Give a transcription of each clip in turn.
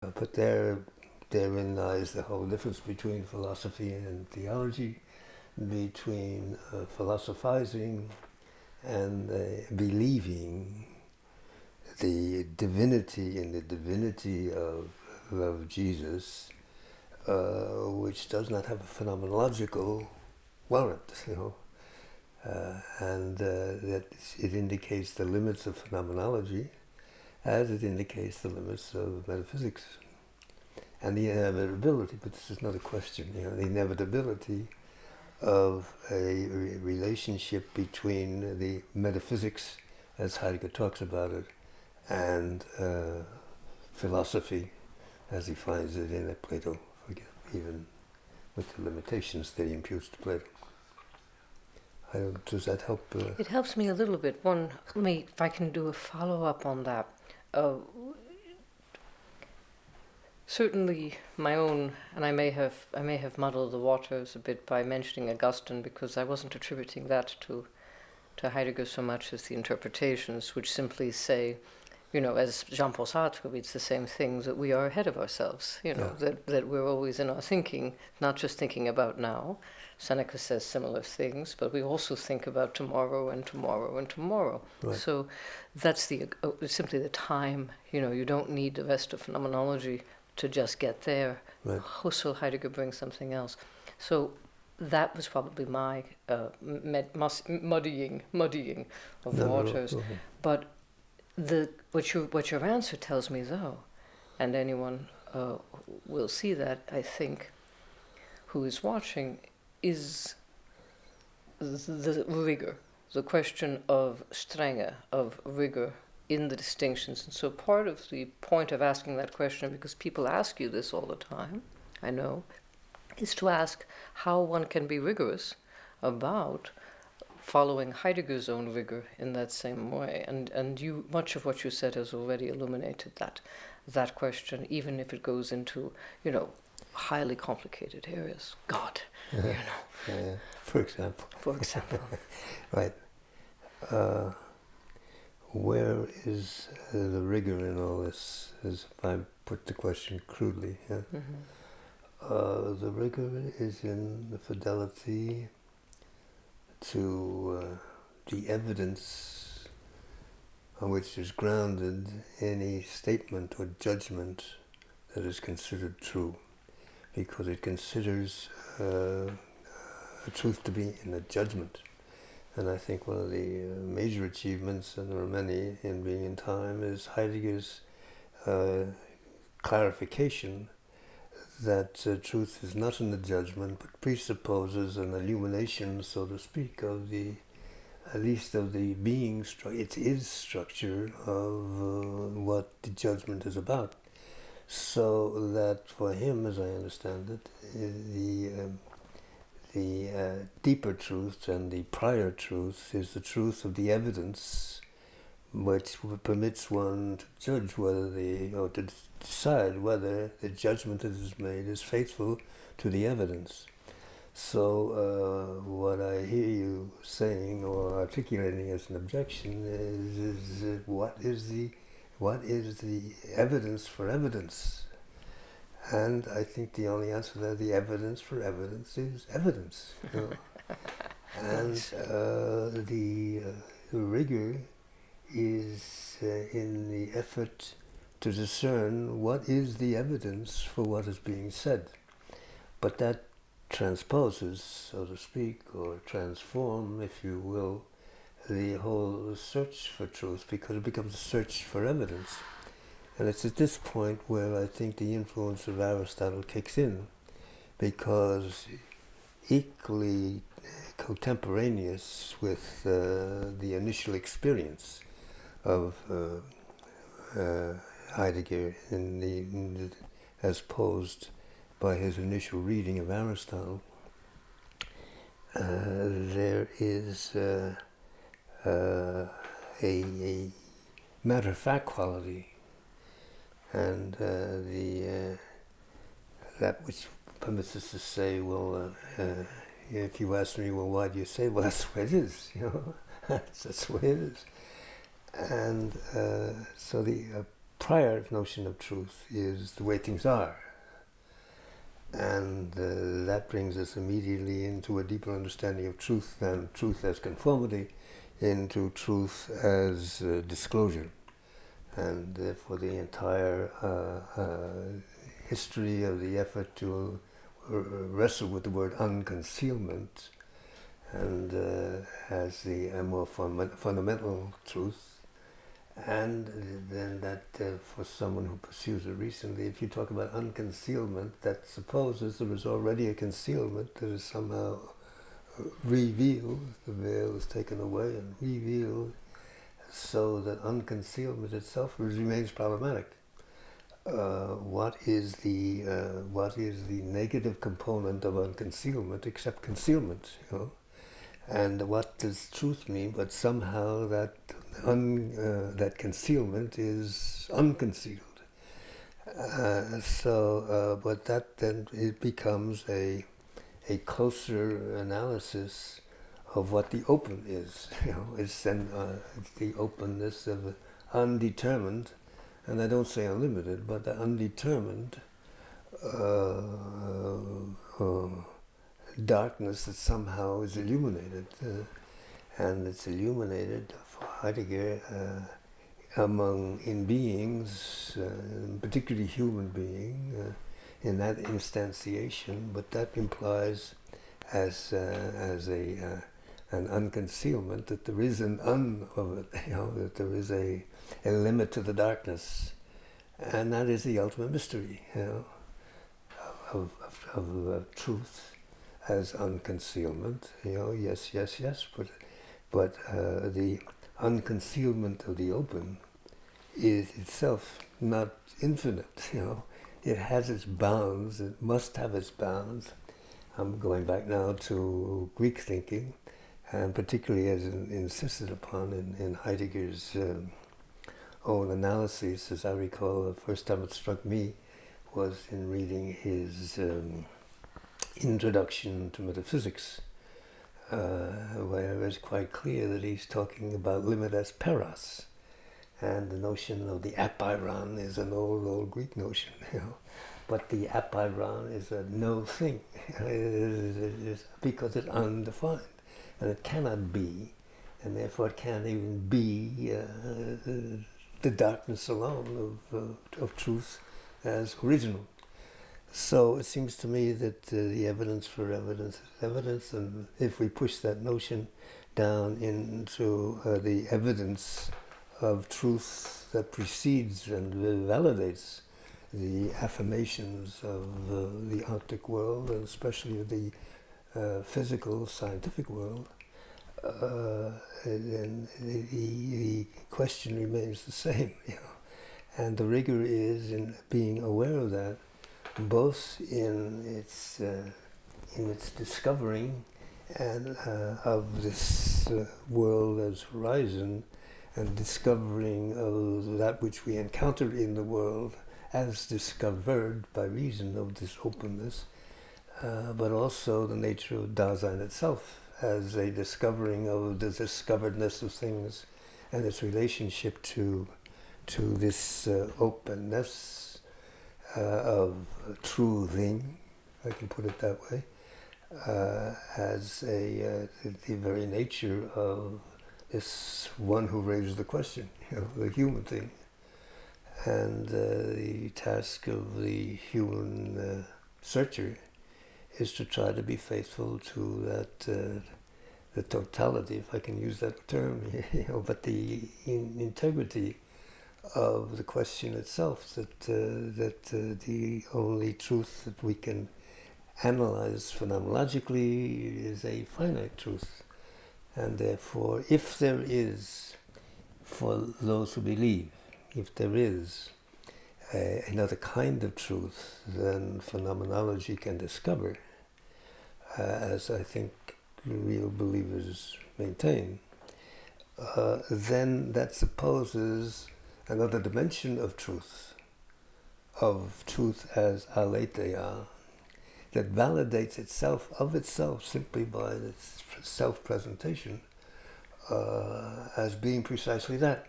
But therein lies the whole difference between philosophy and theology, between philosophizing and believing the divinity in the divinity of Jesus, which does not have a phenomenological warrant, and that it indicates the limits of phenomenology as it indicates the limits of metaphysics and the inevitability, but this is not a question, the inevitability of a relationship between the metaphysics, as Heidegger talks about it, and philosophy, as he finds it in Plato, even with the limitations that he imputes to Plato. Does that help? It helps me a little bit. If I can do a follow-up on that. Certainly my own, and I may have muddled the waters a bit by mentioning Augustine, because I wasn't attributing that to Heidegger so much as the interpretations, which simply say, as Jean-Paul Sartre reads the same things, that we are ahead of ourselves, that we're always in our thinking, not just thinking about now. Seneca says similar things, but we also think about tomorrow and tomorrow and tomorrow. Right. So that's simply the time. You don't need the rest of phenomenology to just get there. Right. Husserl, Heidegger brings something else. So that was probably my muddying of the waters. No. But what your answer tells me, though, and anyone will see that, I think, who is watching, is the rigor, the question of strenge, of rigor in the distinctions. And so part of the point of asking that question, because people ask you this all the time, I know, is to ask how one can be rigorous about following Heidegger's own rigor in that same way. And much of what you said has already illuminated that question, even if it goes into, highly complicated areas. God, For example. Right. Where is the rigor in all this, as I put the question crudely? Yeah? Mm-hmm. The rigor is in the fidelity to the evidence on which is grounded any statement or judgment that is considered true, because it considers a truth to be in a judgment. And I think one of the major achievements, and there are many in Being in Time, is Heidegger's clarification that truth is not in the judgment, but presupposes an illumination, so to speak, of at least of the being, it is structure of what the judgment is about. So that for him, as I understand it, the deeper truth and the prior truth is the truth of the evidence, which permits one to judge or to decide whether the judgment that is made is faithful to the evidence. So what I hear you saying or articulating as an objection is what is the evidence for evidence? And I think the only answer to the evidence for evidence is evidence. And the rigor is in the effort to discern what is the evidence for what is being said. But that transposes, so to speak, or transform, if you will, the whole search for truth, because it becomes a search for evidence. And it's at this point where I think the influence of Aristotle kicks in, because equally contemporaneous with the initial experience of Heidegger as posed by his initial reading of Aristotle, there is a matter-of-fact quality, and that which permits us to say, well, if you ask me, well, why do you say? Well, that's the way it is, that's the way it is. And so the prior notion of truth is the way things are. And that brings us immediately into a deeper understanding of truth than truth as conformity, into truth as disclosure. And therefore the entire history of the effort to wrestle with the word unconcealment and as the more fundamental truth. And then that for someone who pursues it recently, if you talk about unconcealment, that supposes there is already a concealment that is somehow revealed, the veil is taken away and revealed, so that unconcealment itself remains problematic. What is the negative component of unconcealment except concealment? You know? And what does truth mean? But somehow that that concealment is unconcealed. But that then it becomes a closer analysis of what the open is. You know, it's the openness of undetermined, and I don't say unlimited, but the undetermined darkness that somehow is illuminated, and it's illuminated for Heidegger in beings, particularly human being, in that instantiation. But that implies, as an unconcealment, that there is an of it, you know, that there is a limit to the darkness, and that is the ultimate mystery, you know, of truth as unconcealment. You know, yes, but the unconcealment of the open is itself not infinite. You know, it has its bounds. It must have its bounds. I'm going back now to Greek thinking, and particularly as insisted upon in Heidegger's own analyses. As I recall, the first time it struck me was in reading his Introduction to Metaphysics, where it's quite clear that he's talking about limit as peras, and the notion of the apeiron is an old Greek notion, you know. But the apeiron is a no thing, because it's undefined, and it cannot be, and therefore it can't even be the darkness alone of truth as original. So it seems to me that the evidence for evidence is evidence, and if we push that notion down into the evidence of truth that precedes and validates the affirmations of the Arctic world, and especially the physical, scientific world, then the question remains the same, you know. And the rigor is in being aware of that, both in its discovering and of this world as horizon, and discovering of that which we encounter in the world as discovered by reason of this openness, but also the nature of Dasein itself as a discovering of the discoveredness of things and its relationship to this openness of true thing, I can put it that way, as the very nature of this one who raises the question, you know, the human thing. And the task of the human searcher is to try to be faithful to that, the totality, if I can use that term, you know, but the integrity of the question itself, that the only truth that we can analyze phenomenologically is a finite truth. And therefore, if there is, for those who believe, if there is another kind of truth than phenomenology can discover, as I think real believers maintain, then that supposes another dimension of truth as aletheia, that validates itself of itself simply by its self-presentation as being precisely that.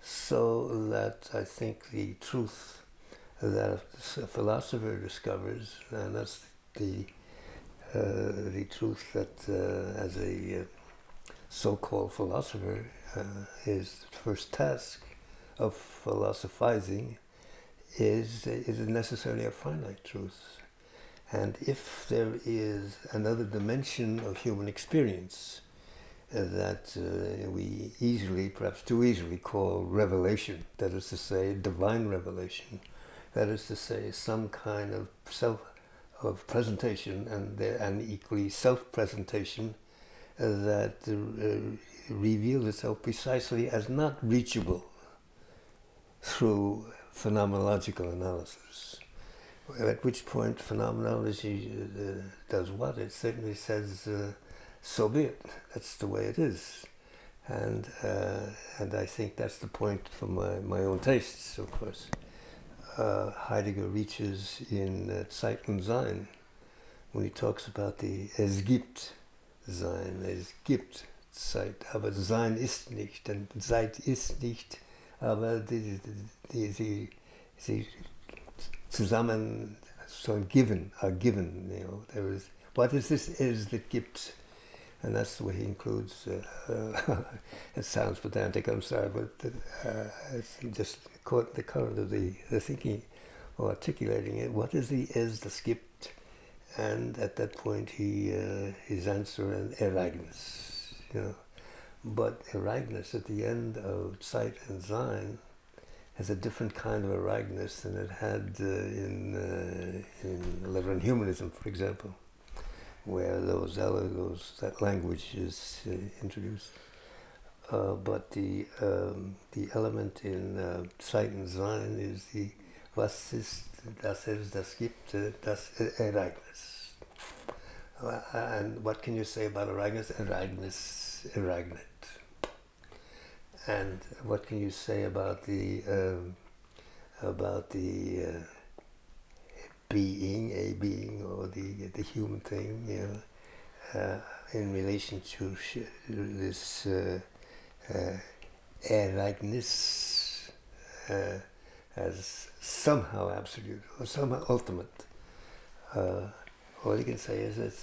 so that I think the truth that a philosopher discovers, and that's the truth that as a so-called philosopher, his first task of philosophizing is necessarily a finite truth. And if there is another dimension of human experience that we easily, perhaps too easily, call revelation, that is to say, divine revelation, that is to say, some kind of presentation and equally self-presentation that reveals itself precisely as not reachable through phenomenological analysis. At which point phenomenology does what? It certainly says, so be it. That's the way it is. And I think that's the point for my own tastes, of course. Heidegger reaches in Zeit und Sein, when he talks about the Es gibt Sein, es gibt Zeit, aber Sein ist nicht, and Zeit ist nicht, aber sie zusammen are given. There is, what is this is that gibt? And that's the way he includes, it sounds pedantic, I'm sorry, but it's just caught the current of the thinking or articulating it. What is the is das gibt? And at that point his answer and Ereignis, But Ereignis at the end of Zeit and Sein has a different kind of Ereignis than it had in Liberal Humanism, for example, where that language is introduced. But the element in Zeit und Sein is the was ist das gibt, das Ereignis. And what can you say about Ereignis? Ereignet. And what can you say about the being, or the human thing, in relation to this Ereignis as somehow absolute or somehow ultimate? All you can say is it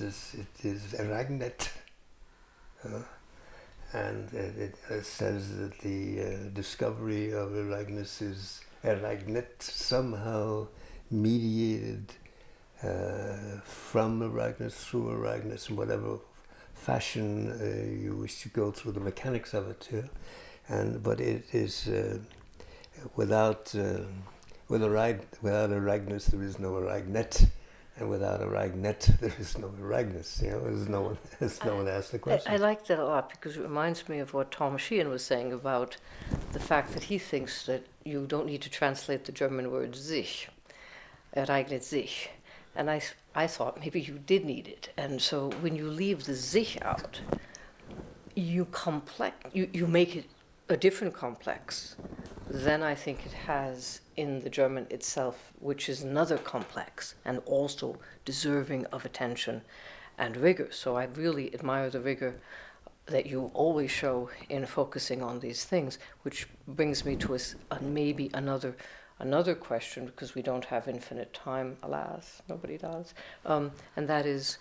is Ereignet. And it says that the discovery of Ereignis is Ereignet, somehow mediated from Ereignis, through Ereignis, in whatever fashion you wish to go through the mechanics of it. But it is without Ereignis there is no Ereignet. And without Ereignet, there is no Ereignis. There's no one to ask the question. I like that a lot because it reminds me of what Tom Sheehan was saying about the fact that he thinks that you don't need to translate the German word sich, Ereignet sich. And I thought maybe you did need it. And so when you leave the sich out, you make it a different complex than I think it has in the German itself, which is another complex and also deserving of attention and rigor. So I really admire the rigor that you always show in focusing on these things, which brings me to maybe another question, because we don't have infinite time, alas, nobody does, and that is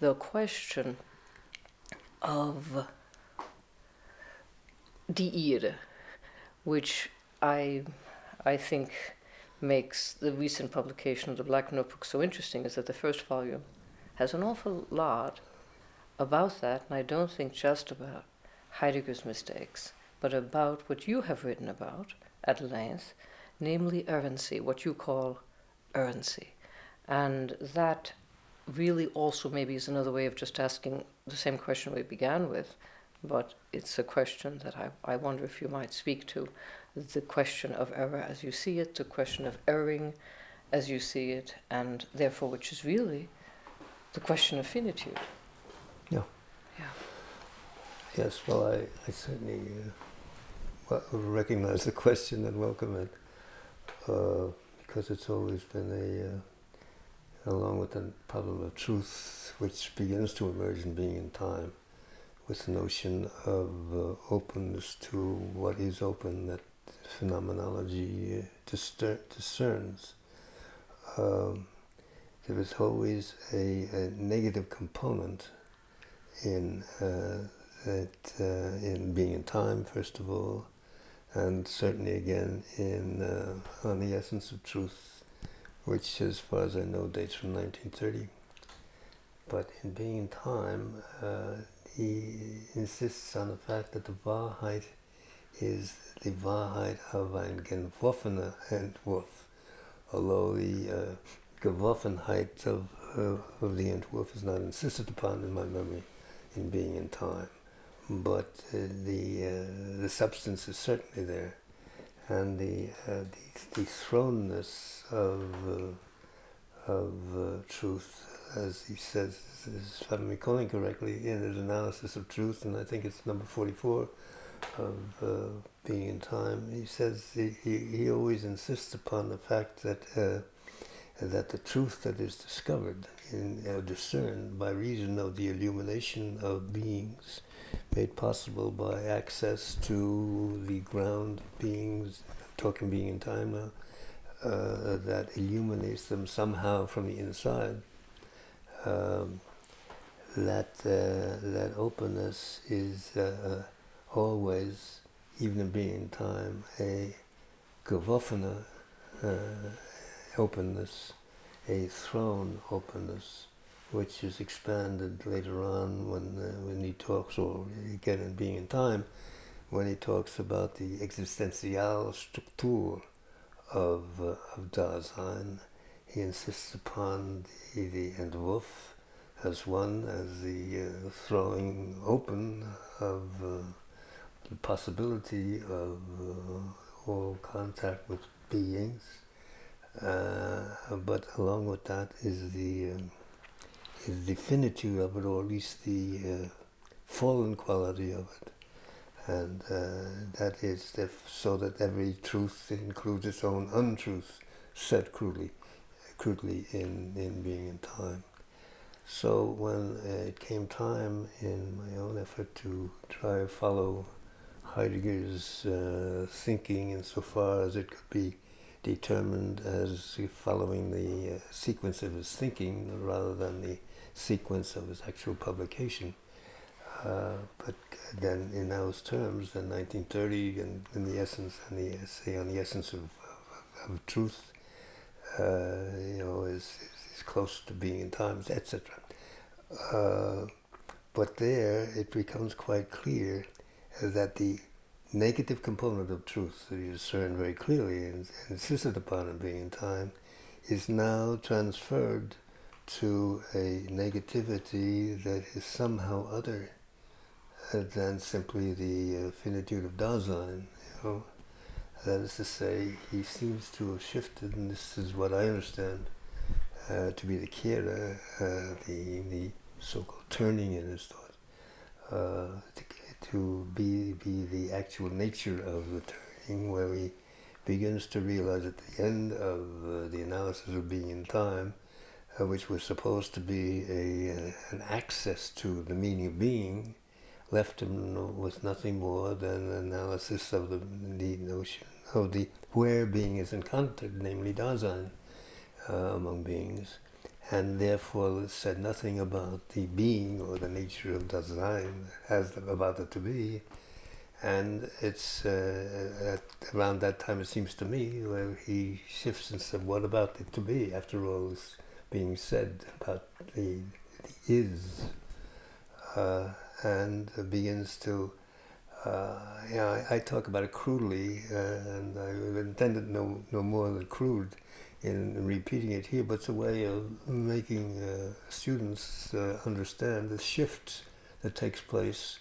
the question of die Ihre, which I think makes the recent publication of the Black Notebook so interesting, is that the first volume has an awful lot about that, and I don't think just about Heidegger's mistakes, but about what you have written about at length, namely errancy, what you call errancy. And that really also maybe is another way of just asking the same question we began with, but it's a question that I wonder if you might speak to, the question of error as you see it, the question of erring as you see it, and therefore which is really the question of finitude. Yeah. Yeah. Yes, well, I certainly recognize the question and welcome it, because it's always been along with the problem of truth, which begins to emerge in being in time, with the notion of openness to what is open, that phenomenology discerns. There is always a negative component in in being in time, first of all, and certainly again in On the Essence of Truth, which, as far as I know, dates from 1930. But in Being in Time, he insists on the fact that the Wahrheit is the Wahrheit of ein geworfener Entwurf, although the Geworfenheit of the Entwurf is not insisted upon in my memory in Being in Time, but the substance is certainly there, and the thrownness of truth, as he says, if I'm recalling correctly, in his analysis of truth, and I think it's number 44 of Being in Time, he says he always insists upon the fact that that the truth that is discovered or discerned by reason of the illumination of beings made possible by access to the ground of beings, talking Being in Time now, that illuminates them somehow from the inside. That openness is always, even in Being in Time, a geworfene openness, a thrown openness, which is expanded later on when he talks, or again in Being in Time, when he talks about the existential Struktur of Dasein. He insists upon the Entwurf as one, as the throwing open of the possibility of all contact with beings, but along with that is the finitude of it, or at least the fallen quality of it. And that is so that every truth includes its own untruth, said crudely in Being in Time. So when it came time in my own effort to try to follow Heidegger's thinking insofar as it could be determined as following the sequence of his thinking rather than the sequence of his actual publication, but then in those terms, in 1930, and in the essence, and the essay on the essence of truth, is close to Being in Time, etc. But there, it becomes quite clear that the negative component of truth that you discern very clearly and insisted upon in Being in Time is now transferred to a negativity that is somehow other than simply the finitude of Dasein. That is to say, he seems to have shifted, and this is what I understand to be the Kehre, the so-called turning in his thought, to be the actual nature of the turning, where he begins to realize at the end of the analysis of Being in Time, which was supposed to be an access to the meaning of being, left him with nothing more than an analysis of the notion of the where being is encountered, namely Dasein, among beings, and therefore said nothing about the being or the nature of Dasein as about it to be. And it's around that time, it seems to me, where he shifts and said, what about it to be? After all is being said about the is, and begins to, I talk about it crudely, and I intended no more than crude in repeating it here, but it's a way of making students understand the shift that takes place,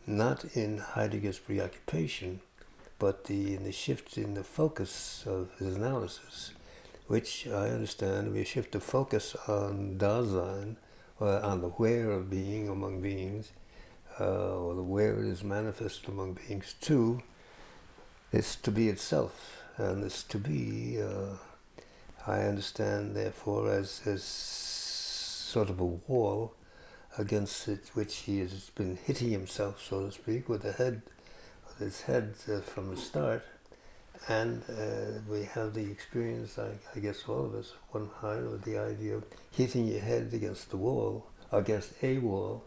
not in Heidegger's preoccupation, but in the shift in the focus of his analysis, which I understand to be a shift of focus on Dasein, or on the where of being among beings, or the where it is manifest among beings, to this to be itself. And this to be, I understand, therefore, as sort of a wall against which he has been hitting himself, so to speak, with his head from the start, And we have the experience, I guess all of us, one high with the idea of hitting your head against the wall, against a wall,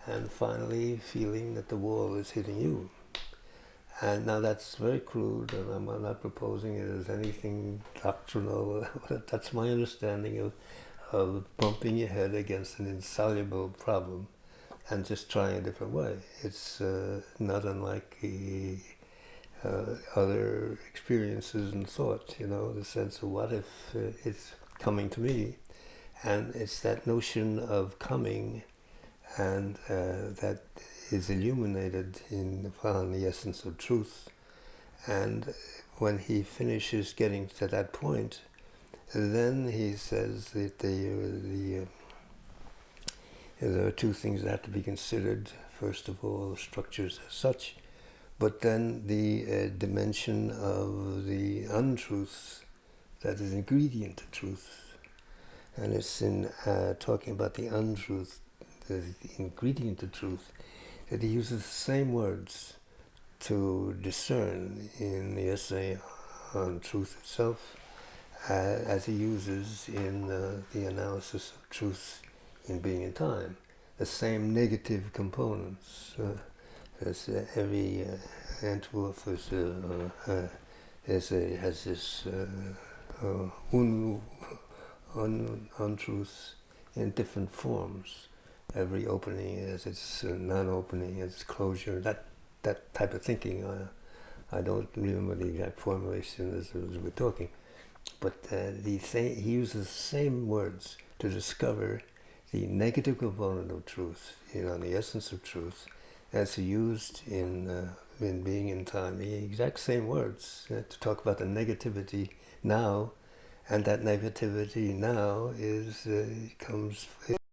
and finally feeling that the wall is hitting you. And now that's very crude, and I'm not proposing it as anything doctrinal. That's my understanding of bumping your head against an insoluble problem and just trying a different way. It's not unlike other experiences and thought, the sense of what if it's coming to me. And it's that notion of coming, and that is illuminated upon the essence of truth. And when he finishes getting to that point, then he says that there are two things that have to be considered. First of all, structures as such, but then the dimension of the untruth that is ingredient to truth. And it's in talking about the untruth, the ingredient to truth, that he uses the same words to discern in the essay on truth itself as he uses in the analysis of truth in being and time. The same negative components. As every Antwerp has this untruth in different forms. Every opening has its non-opening, its closure. That type of thinking. I don't remember the exact formulation as we're talking, but he uses the same words to discover the negative component of truth, on the essence of truth, as he used in being in time. The exact same words to talk about the negativity now, and that negativity now comes